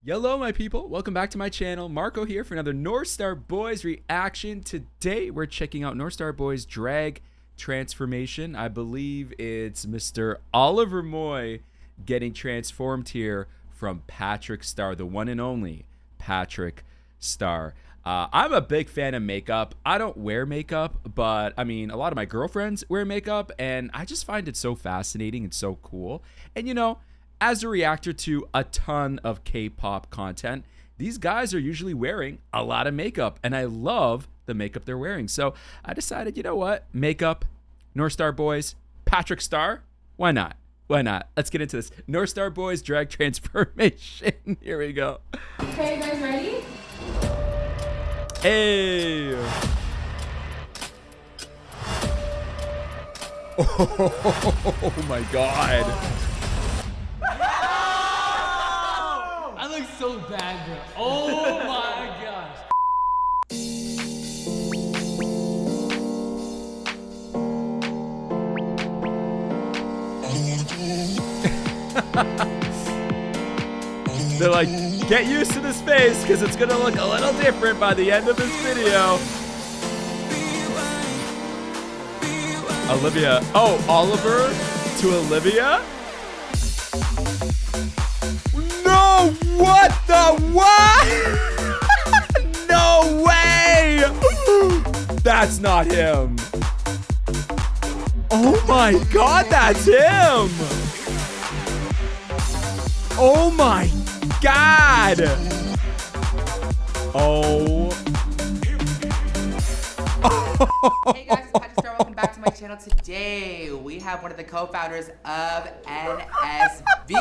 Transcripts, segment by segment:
Hello, my people. Welcome back to my channel. Marco here for another North Star Boys reaction. Today, we're checking out North Star Boys drag transformation. I believe it's Mr. Oliver Moy getting transformed here from PatrickStarrr, the one and only PatrickStarrr. I'm a big fan of makeup. I don't wear makeup, but I mean, a lot of my girlfriends wear makeup, and I just find it so fascinating and so cool. And you know, as a reactor to a ton of K-pop content, these guys are usually wearing a lot of makeup, and I love the makeup they're wearing. So I decided, you know what? Makeup, North Star Boys, PatrickStarrr, why not? Why not? Let's get into this. North Star Boys drag transformation. Here we go. Okay, you guys ready? Hey. Oh my God. I look so bad, bro. Oh my gosh. They're like, get used to this face because it's gonna look a little different by the end of this video. Olivia. Oh, Oliver to Olivia? No, what the what? No way! That's not him. Oh my God, that's him! Oh my God! Oh. Hey guys, it's PatrickStarrr. Welcome back to my channel. Today we have one of the co-founders of NSB,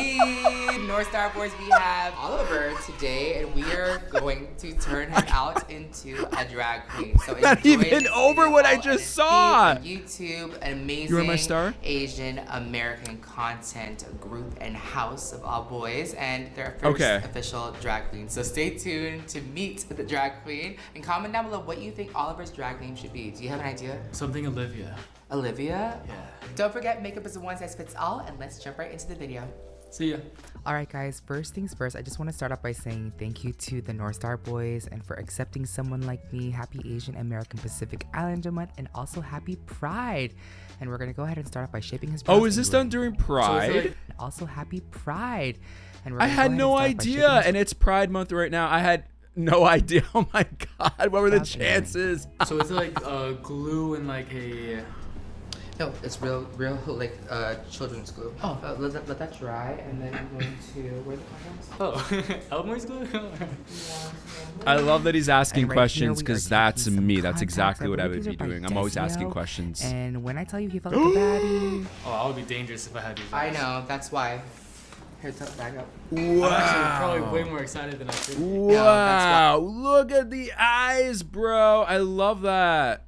North Star Boys. We have Oliver today, and we are going to turn him out into a drag queen. So Not even over what I just saw. YouTube, an amazing You are my star? Asian American content group and house of all boys, and their first official drag queen. So stay tuned to meet the drag queen, and comment down below what you think Oliver's drag name should be. Do you have an idea? Something Olivia. Olivia? Yeah. Don't forget, makeup is a one size fits all, and let's jump right into the video. See ya. Alright guys, first things first, I just want to start off by saying thank you to the North Star Boys and for accepting someone like me. Happy Asian American Pacific Islander Month, and also happy Pride. And we're going to go ahead and start off by shaping his brows. Oh, is this done during Pride? Also happy Pride. And we're I had no idea, and it's Pride Month right now. I had no idea. Oh my God, what were the chances? So it's like glue and like a... No, it's real like children's glue. Oh, let that dry, and then I'm going to where the condoms? Oh, Elmore's glue? I love that he's asking right questions here we because are that's taking some me. That's contacts. exactly what I believe would be these are by doing. I'm always asking Desio, questions. And when I tell you he felt like a baddie. Oh, I would be dangerous if I had these. I know, that's why. Here, back up. I'm actually probably way more excited than I should be. Wow, look at the eyes, bro. I love that.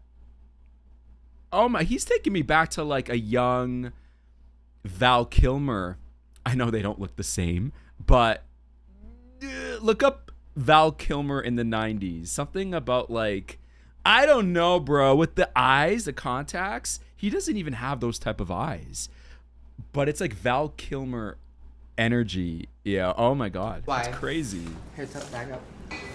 Oh my, he's taking me back to like a young Val Kilmer. I know they don't look the same, but look up Val Kilmer in the 90s. Something about like, I don't know, bro, with the eyes, the contacts, he doesn't even have those type of eyes. But it's like Val Kilmer energy. Yeah, oh my God, Why? that's crazy. Here, back up.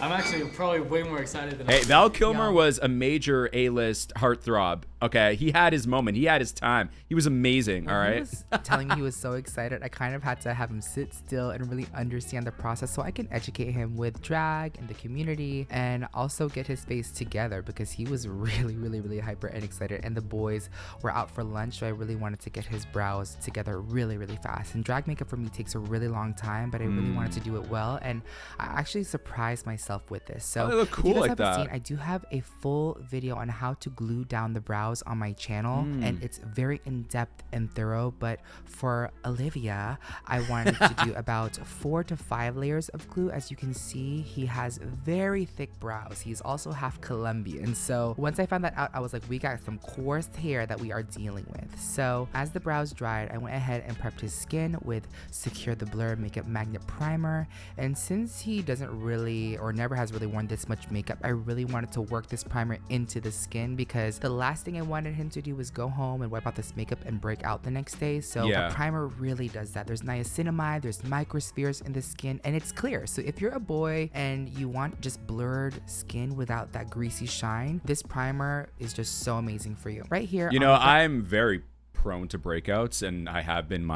I'm actually probably way more excited than I Hey, should Val be. Kilmer was a major A-list heartthrob. Okay, he had his moment. He had his time. He was amazing. All He right. was telling me he was so excited. I kind of had to have him sit still and really understand the process so I can educate him with drag and the community, and also get his face together because he was really hyper and excited. And the boys were out for lunch, so I really wanted to get his brows together really fast. And drag makeup for me takes a really long time, but I really wanted to do it well, and I actually surprised myself with this. So Oh, they look cool if you guys like haven't that. seen, I do have a full video on how to glue down the brows on my channel, and it's very in-depth and thorough. But for Olivia, I wanted to do about 4 to 5 layers of glue. As you can see, he has very thick brows. He's also half Colombian, so once I found that out, I was like, we got some coarse hair that we are dealing with. So as the brows dried, I went ahead and prepped his skin with Secure the Blur Makeup Magnet Primer, and since he doesn't really really or never has really worn this much makeup, I really wanted to work this primer into the skin because the last thing I wanted him to do was go home and wipe out this makeup and break out the next day. So the primer really does that. There's niacinamide, there's microspheres in the skin, and it's clear. So if you're a boy and you want just blurred skin without that greasy shine, this primer is just so amazing for you. Right here. You know, I'm very prone to breakouts, and I have been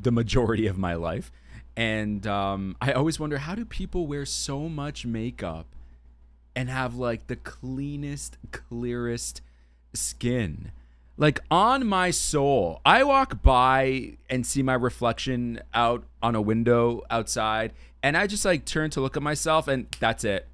the majority of my life. And I always wonder, how do people wear so much makeup and have like the cleanest, clearest skin? Like, on my soul, I walk by and see my reflection out on a window outside, and I just like turn to look at myself, and that's it.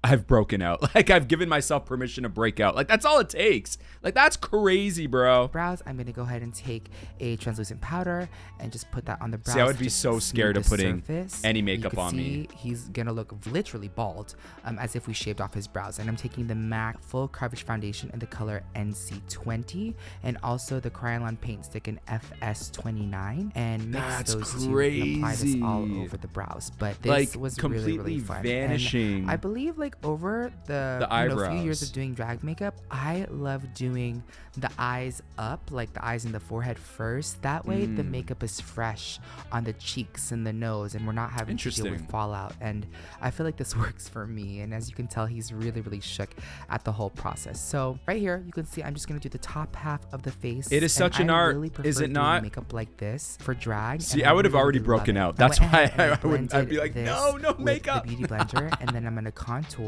I've broken out. Like, I've given myself permission to break out. Like, that's all it takes. Like, that's crazy, bro. Brows, I'm gonna go ahead and take a translucent powder and just put that on the brows. See, I would be so scared of putting any makeup on me. He's gonna look literally bald, as if we shaved off his brows. And I'm taking the MAC Full Coverage Foundation in the color NC20, and also the Kryolan Paint Stick in FS29, and mix those two and apply this all over the brows. But this was completely really fun. vanishing. And I believe over the eyebrows. few years of doing drag makeup, I love doing the eyes up, like the eyes and the forehead first. That way the makeup is fresh on the cheeks and the nose, and we're not having to deal with fallout. And I feel like this works for me. And as you can tell, he's really, really shook at the whole process. So right here, you can see I'm just gonna do the top half of the face. It is such an art, is it not? Makeup like this for drag. See, I would have already broken out. That's why I'd be like, no makeup. The beauty blender, and then I'm gonna contour.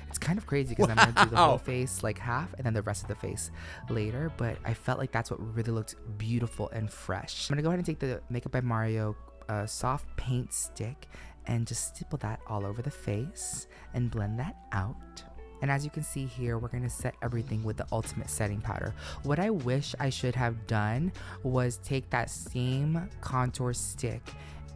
It's kind of crazy because I'm gonna do the whole face like half and then the rest of the face later, but I felt like that's what really looked beautiful and fresh. I'm gonna go ahead and take the Makeup by Mario soft paint stick and just stipple that all over the face and blend that out. And as you can see here, we're gonna set everything with the ultimate setting powder. What I wish I should have done was take that same contour stick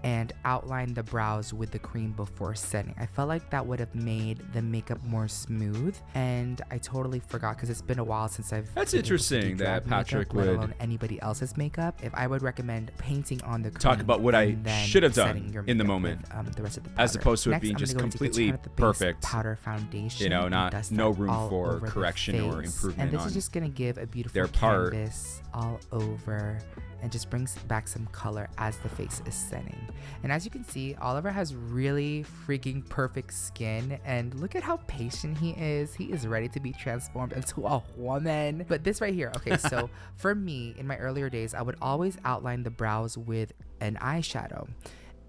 and outline the brows with the cream before setting. I felt like that would have made the makeup more smooth, and I totally forgot because it's been a while since I've That's interesting that Patrick makeup, would, let alone anybody else's makeup. If I would recommend painting on the cream, talk about what I should have done in the moment, with, the rest of the as opposed to it being I'm just completely perfect powder foundation. You know, no room for correction or improvement. And this is just gonna give a beautiful canvas all over, and just brings back some color as the face is setting. And as you can see, Oliver has really freaking perfect skin, and look at how patient he is. He is ready to be transformed into a woman. But this right here, okay, so for me, in my earlier days, I would always outline the brows with an eyeshadow.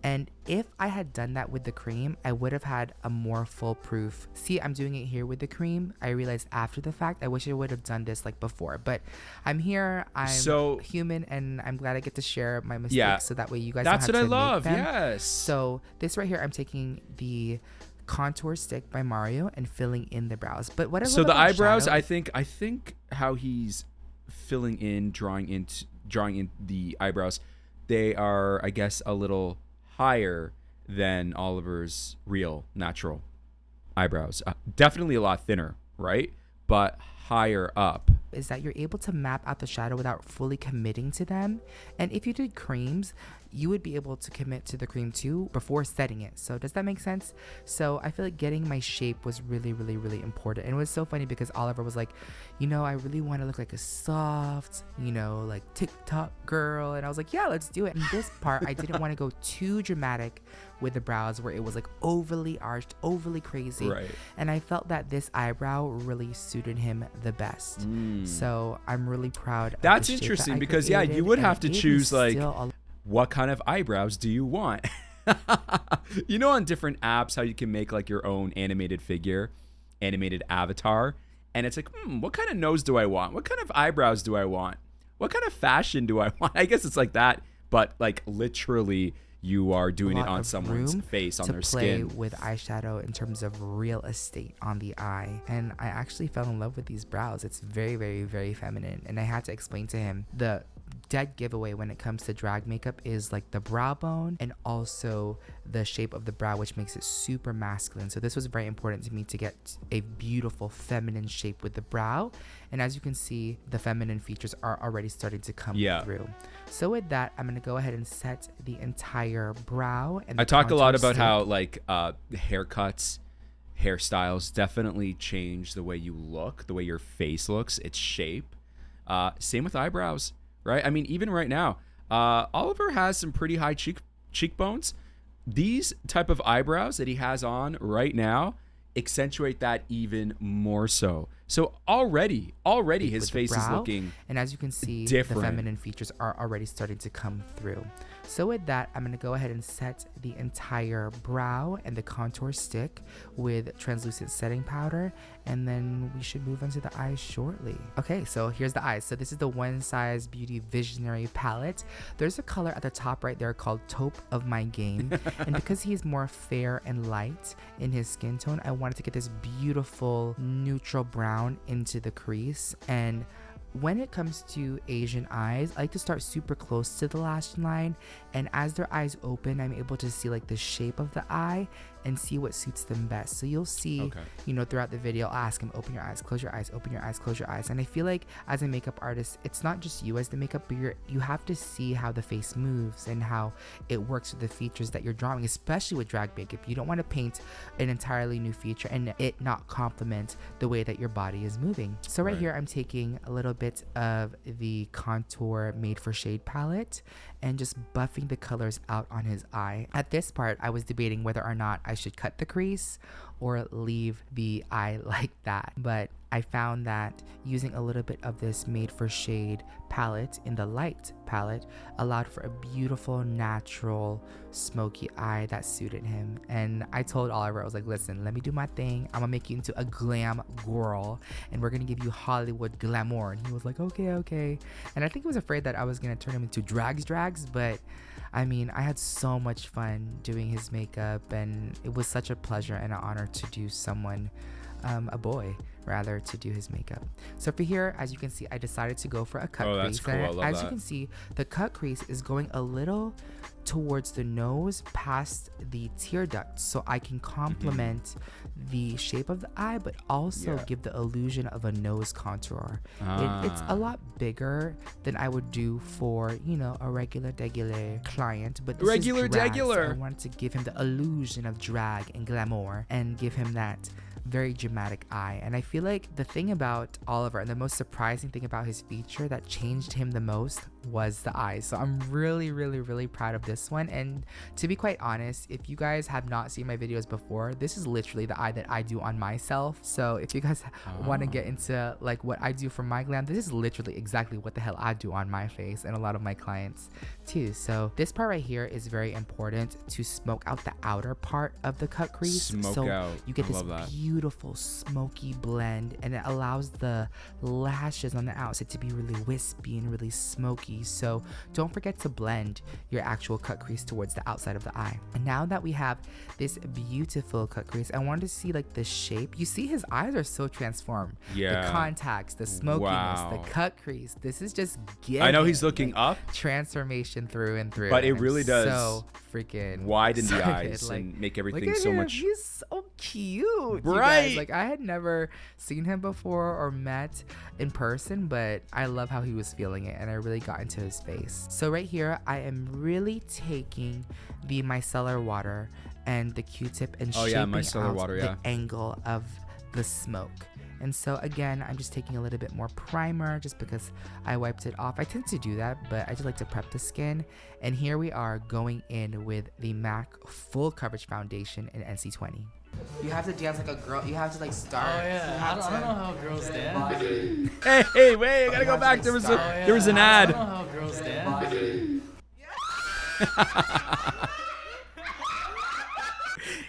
And if I had done that with the cream, I would have had a more foolproof. See, I'm doing it here with the cream. I realized after the fact, I wish I would have done this like before, but I'm here, I'm human, and I'm glad I get to share my mistakes so that way you guys don't have to make them. That's what I love, yes. So this right here, I'm taking the contour stick by Mario and filling in the brows. But what I love so the about eyebrows, shadow, I think how he's filling in, drawing in the eyebrows, they are, I guess, a little higher than Oliver's real natural eyebrows. Definitely a lot thinner, right? But higher up. Is that you're able to map out the shadow without fully committing to them. And if you did creams, you would be able to commit to the cream too before setting it. So does that make sense? So I feel like getting my shape was really, really, really important. And it was so funny because Oliver was like, you know, I really want to look like a soft, you know, like TikTok girl. And I was like, yeah, let's do it. And this part, I didn't want to go too dramatic with the brows where it was like overly arched, overly crazy. Right. And I felt that this eyebrow really suited him the best. So I'm really proud. That's interesting because yeah, you would have to choose like, what kind of eyebrows do you want? You know, on different apps, how you can make like your own animated figure, animated avatar. And it's like, what kind of nose do I want? What kind of eyebrows do I want? What kind of fashion do I want? I guess it's like that, but like literally you are doing it on someone's face, on their skin. To play with eyeshadow in terms of real estate on the eye. And I actually fell in love with these brows. It's very, very, very feminine. And I had to explain to him the dead giveaway when it comes to drag makeup is like the brow bone and also the shape of the brow, which makes it super masculine. So this was very important to me to get a beautiful feminine shape with the brow. And as you can see, the feminine features are already starting to come through. So with that, I'm going to go ahead and set the entire brow. And I talk a lot about how like haircuts hairstyles definitely change the way you look, the way your face looks, its shape. Same with eyebrows, right? I mean, even right now, Oliver has some pretty high cheekbones. These type of eyebrows that he has on right now accentuate that even more so. So already his face is looking and as you can see, different. The feminine features are already starting to come through. So with that, I'm going to go ahead and set the entire brow and the contour stick with translucent setting powder, and then we should move on to the eyes shortly. Okay, so here's the eyes. So this is the One Size Beauty Visionary palette. There's a color at the top right there called Taupe of My Game, and because he's more fair and light in his skin tone, I wanted to get this beautiful neutral brown into the crease. And when it comes to Asian eyes, I like to start super close to the lash line, and as their eyes open, I'm able to see like the shape of the eye and see what suits them best. So you'll see, you know, throughout the video, I'll ask him, open your eyes, close your eyes, open your eyes, close your eyes. And I feel like as a makeup artist, it's not just you as the makeup, but you have to see how the face moves and how it works with the features that you're drawing, especially with drag makeup. You don't want to paint an entirely new feature and it not complement the way that your body is moving. So right here, I'm taking a little bit of the contour Made for Shade palette and just buffing the colors out on his eye. At this part, I was debating whether or not I should cut the crease or leave the eye like that, but I found that using a little bit of this Made for Shade palette in the light palette allowed for a beautiful, natural, smoky eye that suited him. And I told Oliver, I was like, listen, let me do my thing. I'm gonna make you into a glam girl, and we're gonna give you Hollywood glamour. And he was like, okay. And I think he was afraid that I was gonna turn him into drags, but I mean, I had so much fun doing his makeup, and it was such a pleasure and an honor to do someone, a boy rather, to do his makeup. So for here, as you can see, I decided to go for a cut crease. That's cool. I love as that. you can see, the cut crease is going a little towards the nose past the tear duct, so I can complement the shape of the eye, but also give the illusion of a nose contour. It's a lot bigger than I would do for, you know, a regular client, but this is drag, so I wanted to give him the illusion of drag and glamour and give him that very dramatic eye. And I feel like the thing about Oliver, and the most surprising thing about his feature that changed him the most, was the eyes. So I'm really proud of this one. And to be quite honest, if you guys have not seen my videos before, this is literally the eye that I do on myself. So if you guys want to get into like what I do for my glam, this is literally exactly what the hell I do on my face and a lot of my clients too. So this part right here is very important to smoke out the outer part of the cut crease. You get this beautiful smoky blend, and it allows the lashes on the outside to be really wispy and really smoky. So don't forget to blend your actual cut crease towards the outside of the eye. And now that we have this beautiful cut crease, I wanted to see like the shape. You see his eyes are so transformed. The contacts, the smokiness, the cut crease. This is just getting, I know he's looking up. Transformation through and through. But it really does so freaking widen the eyes and make everything so much. He's so cute. Right. Like, I had never seen him before or met in person, but I love how he was feeling it, and I really got into his face. So right here, I am really taking the micellar water and the Q-tip and shaping out the angle of the smoke. And so again, I'm just taking a little bit more primer just because I wiped it off. I tend to do that, but I just like to prep the skin. And here we are going in with the MAC Full Coverage Foundation in NC20. You have to dance like a girl. You have to like start. Oh yeah, I don't know how girls dance. Hey, wait! I gotta go back. There was an ad. I don't know how girls dance.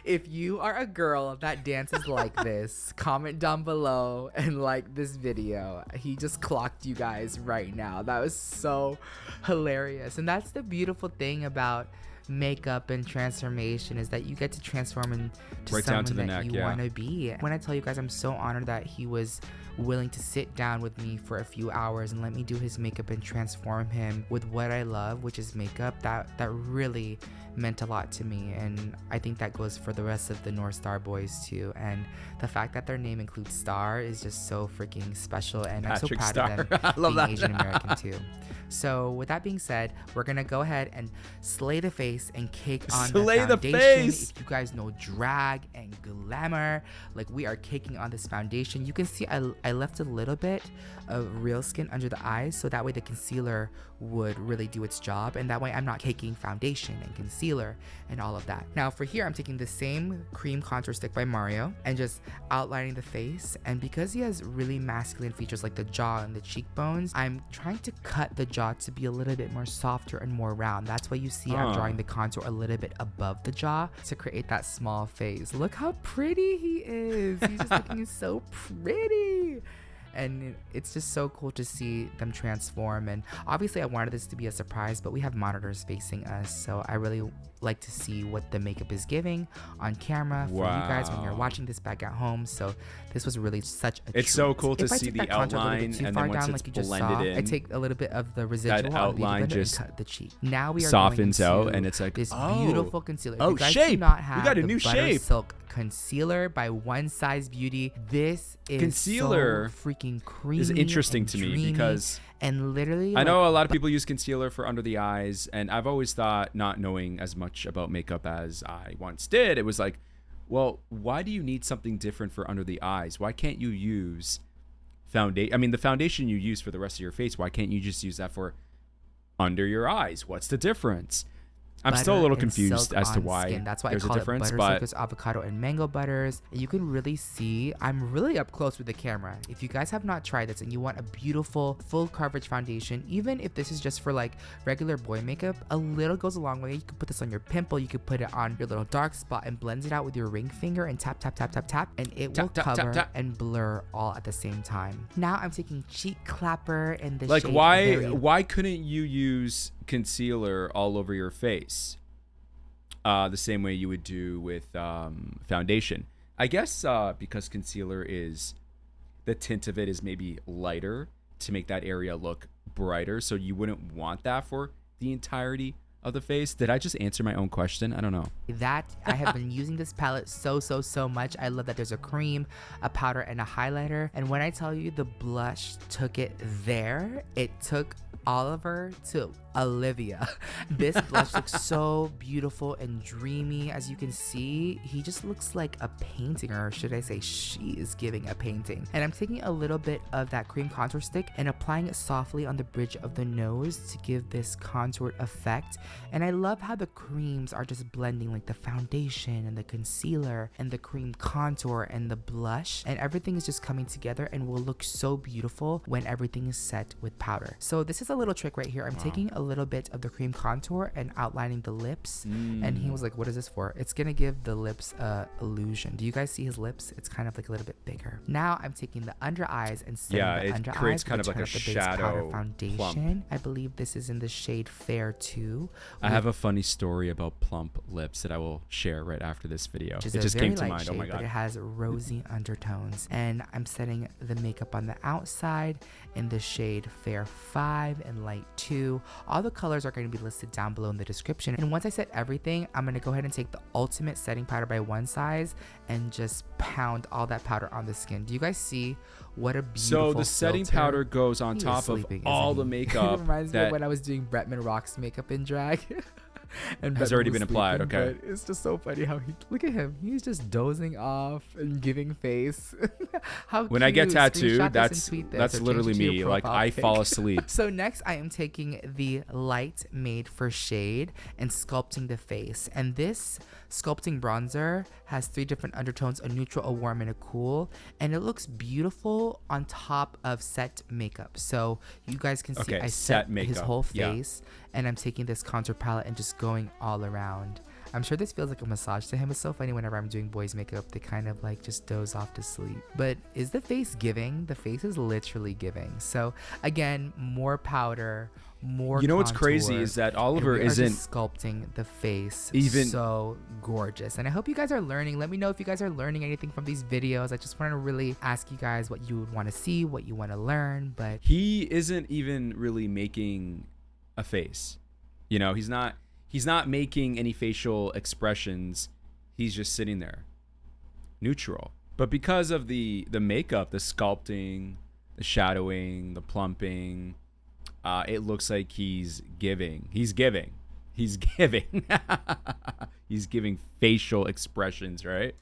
If you are a girl that dances like this, comment down below and like this video. He just clocked you guys right now. That was so hilarious. And that's the beautiful thing about makeup and transformation, is that you get to transform into someone that you want to be. When I tell you guys, I'm so honored that he was willing to sit down with me for a few hours and let me do his makeup and transform him with what I love, which is makeup. That really meant a lot to me, and I think that goes for the rest of the North Star boys too. And the fact that their name includes Star is just so freaking special, and I'm so proud of them being Asian American too. So with that being said, we're gonna go ahead and slay the face face and cake on Slay the the foundation. face. If you guys know drag and glamour, like we are caking on this foundation. You can see I left a little bit of real skin under the eyes, so that way the concealer would really do its job, and that way I'm not caking foundation and concealer and all of that. Now for here, I'm taking the same cream contour stick by Mario and just outlining the face, and because he has really masculine features like the jaw and the cheekbones, I'm trying to cut the jaw to be a little bit more softer and more round. That's why you see I'm drawing the contour a little bit above the jaw to create that small face. Look how pretty he is. He's just looking so pretty. And it's just so cool to see them transform. And obviously I wanted this to be a surprise, but we have monitors facing us, so I really like to see what the makeup is giving on camera for you guys when you're watching this back at home. So this was really such a It's treat. so cool to If I see take the that contour a little bit outline, too and far then once down, it's like you just blended saw, in, I take a little bit of the residual on the outline beauty blender just and cut the cheek. Now we are softens going out, into and it's like, this oh. beautiful concealer. If Oh, you guys shape. do not We have got a the new Butter shape. Silk concealer by One Size Beauty, this is Concealer so freaking creamy. is interesting and to me dreamy, because and literally I know a lot of people use concealer for under the eyes, and I've always thought, not knowing as much about makeup as I once did, it was like, well, why do you need something different for under the eyes? Why can't you use foundation? I mean, the foundation you use for the rest of your face, why can't you just use that for under your eyes? What's the difference? I'm still a little confused as to why skin. That's why there's I call a difference, it butter but silk. There's avocado and mango butters. You can really see I'm really up close with the camera. If you guys have not tried this and you want a beautiful full coverage foundation, even if this is just for like regular boy makeup, a little goes a long way. You could put this on your pimple, you could put it on your little dark spot and blend it out with your ring finger and tap tap tap tap tap, and it will cover and blur all at the same time. Now I'm taking cheek clapper and the like shade why couldn't you use concealer all over your face the same way you would do with foundation? I guess because concealer is, the tint of it is maybe lighter to make that area look brighter, so you wouldn't want that for the entirety of the face. Did I just answer my own question? I don't know. That I have been using this palette so much. I love that there's a cream, a powder, and a highlighter. And when I tell you the blush took it there, it took Oliver to Olivia. This blush looks so beautiful and dreamy. As you can see, he just looks like a painting, or should I say she is giving a painting. And I'm taking a little bit of that cream contour stick and applying it softly on the bridge of the nose to give this contoured effect. And I love how the creams are just blending, like the foundation and the concealer and the cream contour and the blush, and everything is just coming together and will look so beautiful when everything is set with powder. So this is a little trick right here. I'm taking a little bit of the cream contour and outlining the lips, and he was like, what is this for? It's gonna give the lips a illusion. Do you guys see his lips? It's kind of like a little bit bigger. Now I'm taking the under eyes and setting the under creates eyes kind of like a shadow foundation. plump. I believe this is in the shade Fair 2. I have a funny story about plump lips that I will share right after this video. It just came to mind. Shade, oh my but god. it has rosy undertones. And I'm setting the makeup on the outside in the shade Fair 5 and Light 2. All the colors are going to be listed down below in the description. And once I set everything, I'm going to go ahead and take the ultimate setting powder by One Size and just pound all that powder on the skin. Do you guys see what a beautiful So the setting filter? powder goes on He is top sleeping, of all isn't the he? makeup It reminds me that of when I was doing Bretman Rock's makeup in drag. And has Bretman already was been applied. sleeping, Okay. but it's just so funny how look at him. He's just dozing off and giving face. How when I get cute. tattooed, Screenshot this and that's tweet this that's or change literally it to your me. Like profile I pic. fall asleep. So next I am taking the light made for shade and sculpting the face. And this sculpting bronzer has 3 different undertones, a neutral, a warm, and a cool. And it looks beautiful on top of set makeup. So you guys can see Okay, I set set his makeup, whole yeah. face. And I'm taking this contour palette and just going all around. I'm sure this feels like a massage to him. It's so funny whenever I'm doing boys makeup, they kind of like just doze off to sleep. But is the face giving? The face is literally giving. So again, more powder, more You know what's crazy contour, is that and Oliver we are isn't just sculpting the face even- so gorgeous. And I hope you guys are learning. Let me know if you guys are learning anything from these videos. I just want to really ask you guys what you would want to see, what you want to learn. But he isn't even really making a face. You know, he's not making any facial expressions. He's just sitting there, neutral. But because of the makeup, the sculpting, the shadowing, the plumping, it looks like he's giving. He he's giving. He's giving facial expressions, right?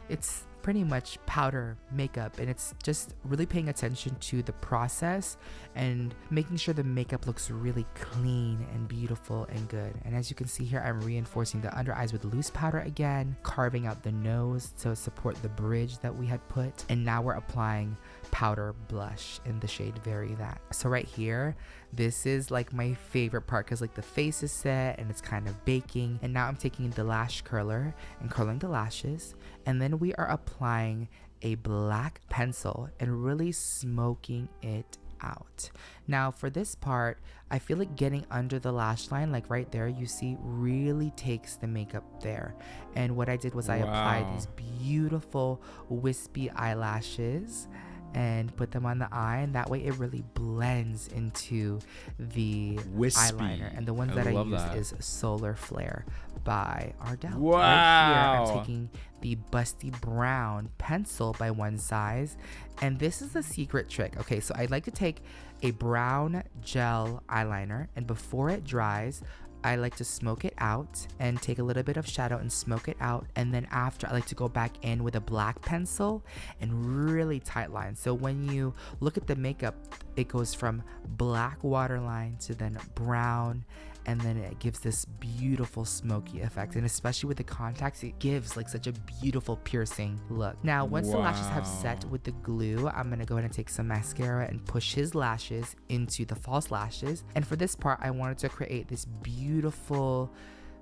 It's pretty much powder makeup, and it's just really paying attention to the process and making sure the makeup looks really clean and beautiful and good. And as you can see here, I'm reinforcing the under eyes with loose powder again, carving out the nose to support the bridge that we had put, and now we're applying powder blush in the shade Very That. So right here, this is like my favorite part because like the face is set and it's kind of baking, and now I'm taking the lash curler and curling the lashes, and then we are applying a black pencil and really smoking it out. Now for this part, I feel like getting under the lash line, like right there, you see, really takes the makeup there. And what I did was I applied these beautiful wispy eyelashes and put them on the eye, and that way it really blends into the eyeliner. And the ones that I use is Solar Flare by Ardell. Wow. Right here, I'm taking the Busty Brown pencil by one size, and this is the secret trick. Okay, so I'd like to take a brown gel eyeliner, and before it dries, I like to smoke it out and take a little bit of shadow and smoke it out. And then after, I like to go back in with a black pencil and really tight line. So when you look at the makeup, it goes from black waterline to then brown, and then it gives this beautiful smoky effect. And especially with the contacts, it gives like such a beautiful piercing look. Now, once the lashes have set with the glue, I'm gonna go ahead and take some mascara and push his lashes into the false lashes. And for this part, I wanted to create this beautiful,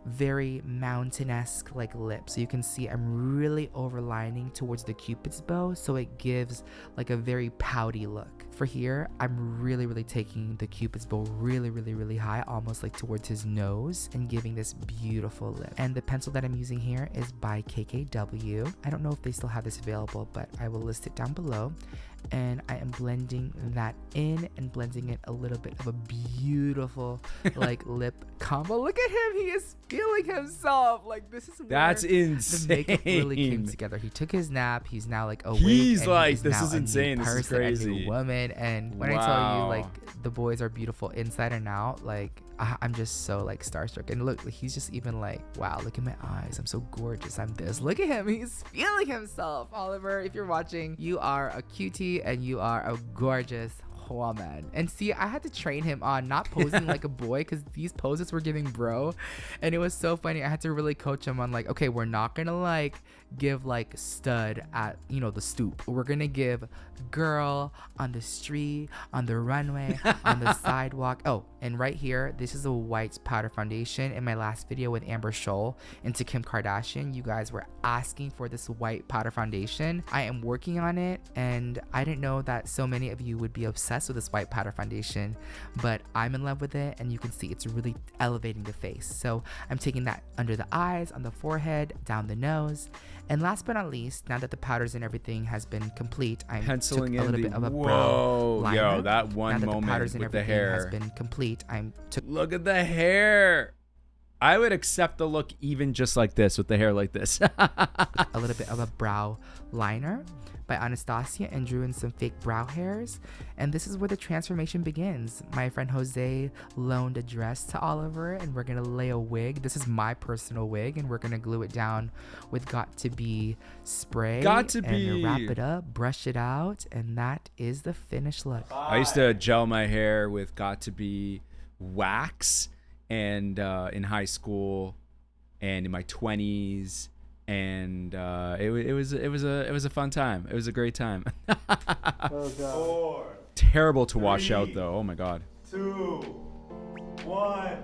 very mountain-esque like lip. So you can see I'm really overlining towards the Cupid's bow, so it gives like a very pouty look. For here, I'm really taking the Cupid's bow really high, almost like towards his nose, and giving this beautiful lip. And the pencil that I'm using here is by KKW. I don't know if they still have this available, but I will list it down below. And I am blending that in and blending it a little bit of a beautiful like lip combo. Look at him, he is feeling himself. Like, this is where that's insane. The makeup really came together. He took his nap, he's now like awake. He's and like, he's this now is a insane, new this is person, crazy. a new woman. And when I tell you like the boys are beautiful inside and out, like I'm just so like starstruck. And look, he's just even like, wow, look at my eyes, I'm so gorgeous, I'm this. Look at him, he's feeling himself. Oliver, if you're watching, you are a cutie and you are a gorgeous woman. And see, I had to train him on not posing like a boy, because these poses were giving bro, and it was so funny. I had to really coach him on like, okay, we're not gonna like give like stud at, you know, the stoop. We're gonna give girl on the street, on the runway, on the sidewalk. Oh, and right here, this is a white powder foundation. In my last video with Amber Scholl into Kim Kardashian, you guys were asking for this white powder foundation. I am working on it, and I didn't know that so many of you would be obsessed with this white powder foundation, but I'm in love with it, and you can see it's really elevating the face. So I'm taking that under the eyes, on the forehead, down the nose. And last but not least, now that the powders and everything has been complete, I'm penciling a little bit of a brow liner. Yo, that one now that moment the powders and with the everything hair has been complete, look at the hair. I would accept the look even just like this, with the hair like this. a little bit of a brow liner by Anastasia and drew in some fake brow hairs. And this is where the transformation begins. My friend Jose loaned a dress to Oliver, and we're gonna lay a wig. This is my personal wig, and we're gonna glue it down with Got To Be spray. Got To Be. And wrap it up, brush it out, and that is the finished look. I used to gel my hair with Got To Be wax, and in high school and in my 20s, and it was a fun time. It was a great time. Oh God. 4, Terrible to wash 3, out though. Oh my God. 2, 1.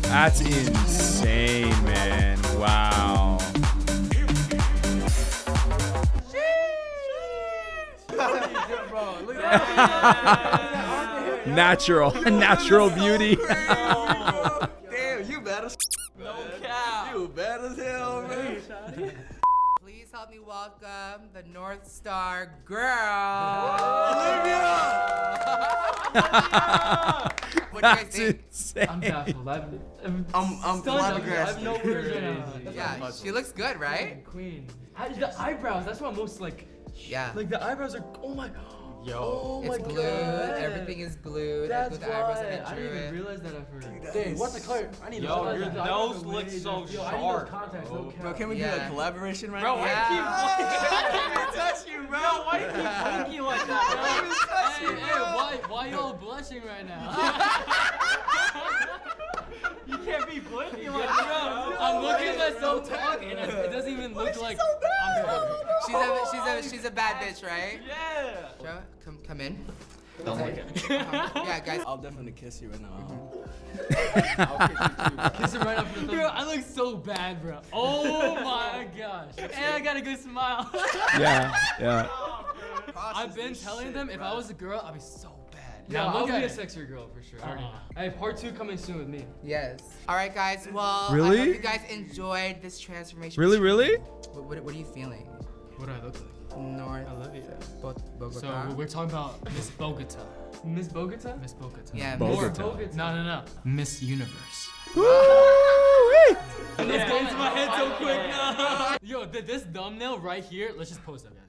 That's insane, man. Wow. Bro, look at that. Natural beauty. Damn, you better. No cap. You bad as hell, man. Please help me welcome the North Star girl. What do you guys think? Insane. I'm baffled. I'm flabbergasted. I have no words right now. Yeah, she looks good, right? Queen. The eyebrows. That's what I'm most like. Yeah. Like the eyebrows are. Oh my. Oh It's my glued. God. Everything is glued. That's I glued the eyebrows why. and I I didn't drew even it. realize that at first. Dang, what's the color? I need Yo, those. your nose looks so I need those sharp, contacts. No Bro, cap. can we do Yeah. a collaboration right Bro, now? why Yeah. you I can't touch you, bro. why you keep blinking like that, Hey, why y'all blushing right now? bro? You can't be blinking like Bro, that, bro. I'm looking at myself talk and it doesn't even look like I'm talking. She's a bad bitch, right? Yeah. Joe, come in. Don't look at me. Yeah, guys. I'll definitely kiss you right now. Kiss him right up in the Bro, I look so bad, bro. Oh my gosh. And I got a good smile. Yeah. I've been telling them if I was a girl, I'd be so bad. Now Yeah, I'll look be a at sexier girl for sure. Hey, part 2 coming soon with me. Yes. All right, guys. Well, Really? I hope you guys enjoyed this transformation. Really? What are you feeling? What do I look like? North Olivia. Bogota. So we're talking about Miss Bogota. Miss Bogota? Miss Bogota. Yeah, Bogota. Or No. Miss Universe. Woo-wee. Let's go into my head so quick now. Yo, this thumbnail right here, let's just post that, guys.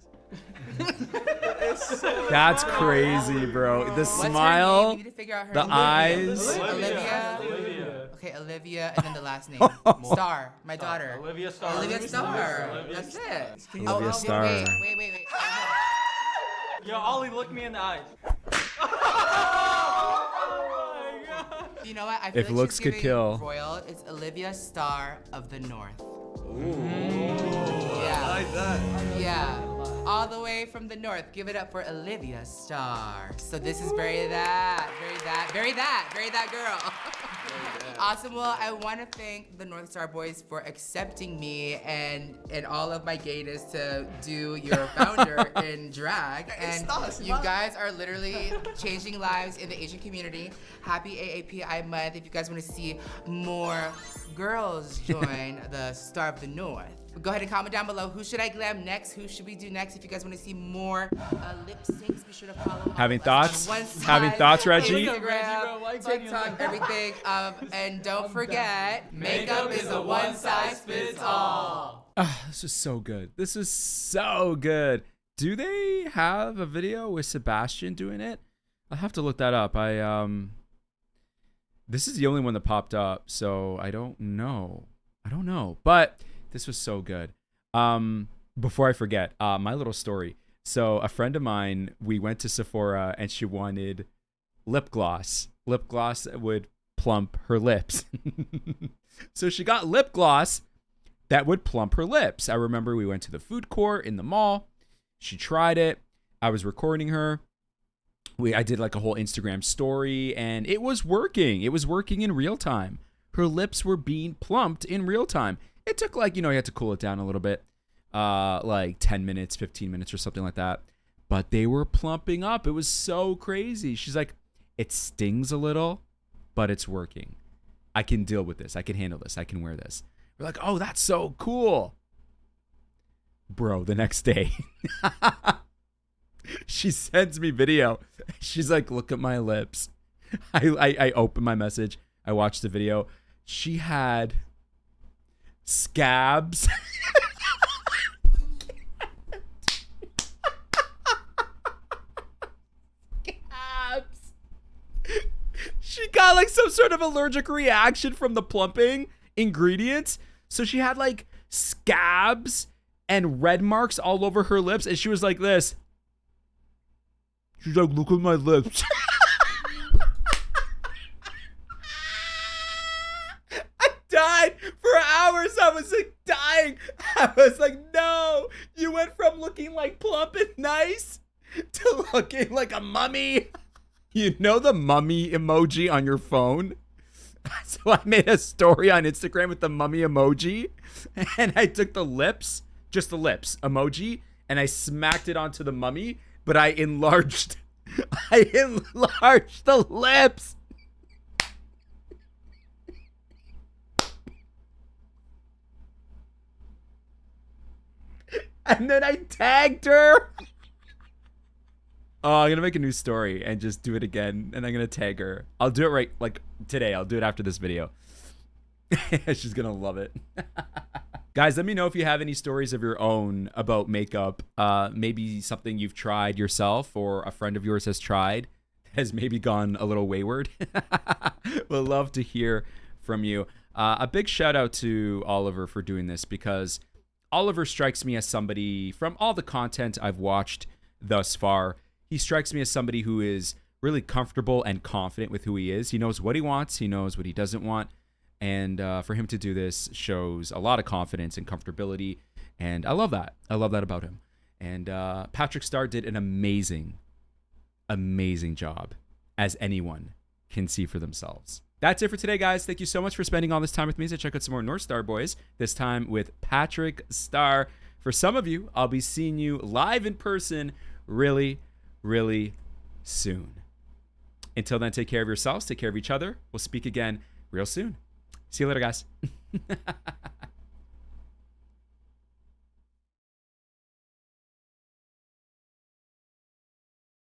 That's crazy, bro. The What's her name? smile, We need to figure out her the name. eyes. Olivia. Okay, Olivia, and then the last name. Star, my daughter. Olivia Starr. Olivia Starr. That's it. Olivia Starr. Wait. Yo, Ollie, look me in the eyes. You know what? I feel If like looks she's could giving kill. Royal. It's Olivia Starr of the North. I Yeah. like that. Yeah. All the way from the north. Give it up for Olivia Starr. So this is very that girl. Awesome. Well, I want to thank the North Star Boys for accepting me and all of my gayness to do your founder in drag. And you guys are literally changing lives in the Asian community. Happy AAPI month. If you guys want to see more girls join the Star of the North, go ahead and comment down below. Who should I glam next? Who should we do next? If you guys want to see more lip syncs, be sure to follow. Having all of us thoughts? on one side, Having thoughts, Reggie? Instagram, TikTok, everything. And don't forget, makeup is a one size fits all. This is so good. This is so good. Do they have a video with Sebastian doing it? I'll have to look that up. This is the only one that popped up, so I don't know. But this was so good. Before I forget, my little story. So a friend of mine, we went to Sephora and she wanted lip gloss. Lip gloss that would plump her lips. So she got lip gloss that would plump her lips. I remember we went to the food court in the mall. She tried it. I was recording her. I did like a whole Instagram story and it was working. It was working in real time. Her lips were being plumped in real time. It took like, you had to cool it down a little bit. Like 10 minutes, 15 minutes or something like that. But they were plumping up. It was so crazy. She's like, it stings a little, but it's working. I can deal with this. I can handle this. I can wear this. We're like, oh, that's so cool. Bro, the next day, she sends me video. She's like, look at my lips. I open my message. I watched the video. She had scabs. Scabs. She got like some sort of allergic reaction from the plumping ingredients. So she had like scabs and red marks all over her lips. And she was like this. She's like, look at my lips. I died for hours. I was like dying. I was like, no, you went from looking like plump and nice to looking like a mummy. You know the mummy emoji on your phone? So I made a story on Instagram with the mummy emoji and I took the lips, just the lips emoji, and I smacked it onto the mummy, but I enlarged I enlarged the lips. And then I tagged her. Oh, I'm gonna make a new story and just do it again, and I'm gonna tag her. I'll do it right like today. I'll do it after this video. She's gonna love it. Guys, let me know if you have any stories of your own about makeup. Maybe something you've tried yourself or a friend of yours has tried, has maybe gone a little wayward. We'll love to hear from you. A big shout out to Oliver for doing this, because Oliver strikes me as somebody, from all the content I've watched thus far, he strikes me as somebody who is really comfortable and confident with who he is. He knows what he wants. He knows what he doesn't want. And for him to do this shows a lot of confidence and comfortability. And I love that. I love that about him. And PatrickStarrr did an amazing, amazing job, as anyone can see for themselves. That's it for today, guys. Thank you so much for spending all this time with me to check out some more North Star Boys, this time with PatrickStarrr. For some of you, I'll be seeing you live in person really, really soon. Until then, take care of yourselves, take care of each other. We'll speak again real soon. See you later, guys.